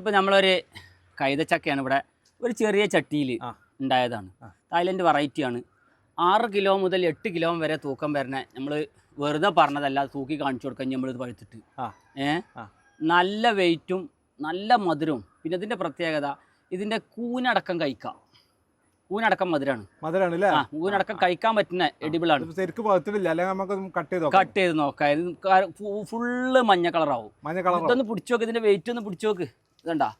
ഇപ്പം നമ്മളൊരു കൈതച്ചക്കയാണ് ഇവിടെ ഒരു ചെറിയ ചട്ടിയിൽ ഉണ്ടായതാണ്. തായ്ലൻഡ് വെറൈറ്റിയാണ്. 6 കിലോ മുതൽ 8 കിലോ വരെ തൂക്കം വരുന്ന നമ്മൾ വെറുതെ പറഞ്ഞതല്ല, തൂക്കി കാണിച്ചു കൊടുക്കാൻ നമ്മളിത് പഴുത്തിട്ട് നല്ല വെയിറ്റും നല്ല മധുരവും. പിന്നെ ഇതിൻ്റെ പ്രത്യേകത ഇതിൻ്റെ കൂനടക്കം കഴിക്കാം. കൂനടക്കം മധുരമാണ്. കൂനടക്കം കഴിക്കാൻ പറ്റുന്ന എഡിബിളാണ്. കട്ട് ചെയ്ത് നോക്കാം. ഫുള്ള് മഞ്ഞ കളറാവും. ഇതൊന്ന് പിടിച്ചു നോക്ക്, ഇതിന്റെ വെയിറ്റ് ഒന്ന് പിടിച്ചു നോക്ക്. ഇതണ്ടാ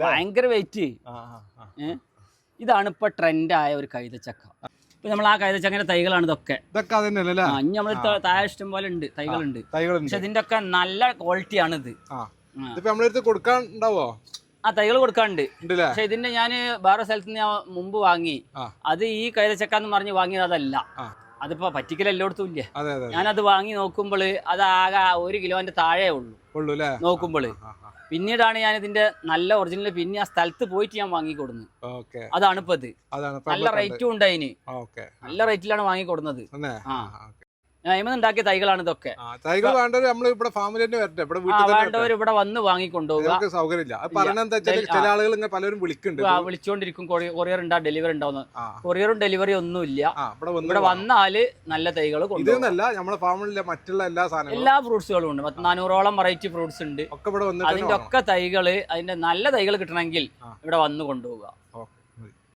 ഭയങ്കര വെയിറ്റ്. ഇതാണ് ഇപ്പൊ ട്രെൻഡായ ഒരു കൈതച്ചക്ക. ഇപ്പൊ നമ്മൾ ആ കൈതച്ചക്കന്റെ തൈകളാണ് ഇതൊക്കെ. ഇനി നമ്മൾ താഴെ ഇഷ്ടം പോലെ ഉണ്ട്, തൈകളുണ്ട്. പക്ഷെ ഇതിന്റെ ഒക്കെ നല്ല ക്വാളിറ്റിയാണ് ഇത്. കൊടുക്കാനുണ്ടാവോ? ആ തൈകൾ കൊടുക്കാനുണ്ട്. പക്ഷെ ഇതിന്റെ ഞാൻ വേറെ സ്ഥലത്ത് നിന്ന് ഞാൻ മുമ്പ് വാങ്ങി. അത് ഈ കൈതച്ചക്ക എന്ന് പറഞ്ഞ് വാങ്ങിയത് അതല്ല. അതിപ്പോ പറ്റിക്കൽ എല്ലായിടത്തും ഇല്ലേ. ഞാനത് വാങ്ങി നോക്കുമ്പോൾ അത് ആകെ 1 കിലോന്റെ താഴെ ഉള്ളൂ നോക്കുമ്പോൾ. പിന്നീടാണ് ഞാൻ ഇതിന്റെ നല്ല ഒറിജിനൽ പിന്നെ ആ സ്ഥലത്ത് പോയിട്ട് ഞാൻ വാങ്ങിക്കൊടുന്നത്. അതാണ് ഇപ്പൊ ഇത്. നല്ല റേറ്റും ഉണ്ട് അതിന്. നല്ല റേറ്റിലാണ് വാങ്ങിക്കൊടുന്നത്. ഉണ്ടാക്കിയ തൈകളാണ് ഇതൊക്കെ. വേണ്ടവർ ഇവിടെ വന്ന് വാങ്ങിക്കൊണ്ടുപോകുക. വിളിച്ചോണ്ടിരിക്കും കൊറിയർ ഉണ്ടാ, ഡെലിവറി ഉണ്ടാവുന്ന. കൊറിയറും ഡെലിവറി ഒന്നുമില്ല. ഇവിടെ വന്നാല് നല്ല തൈകൾ എല്ലാ ഫ്രൂട്ട്സുകളും ഉണ്ട്. 400ഓളം വെറൈറ്റി ഫ്രൂട്ട്സ് ഉണ്ട്. അതിന്റെ ഒക്കെ തൈകള്, അതിന്റെ നല്ല തൈകൾ കിട്ടണമെങ്കിൽ ഇവിടെ വന്ന് കൊണ്ടുപോകുക.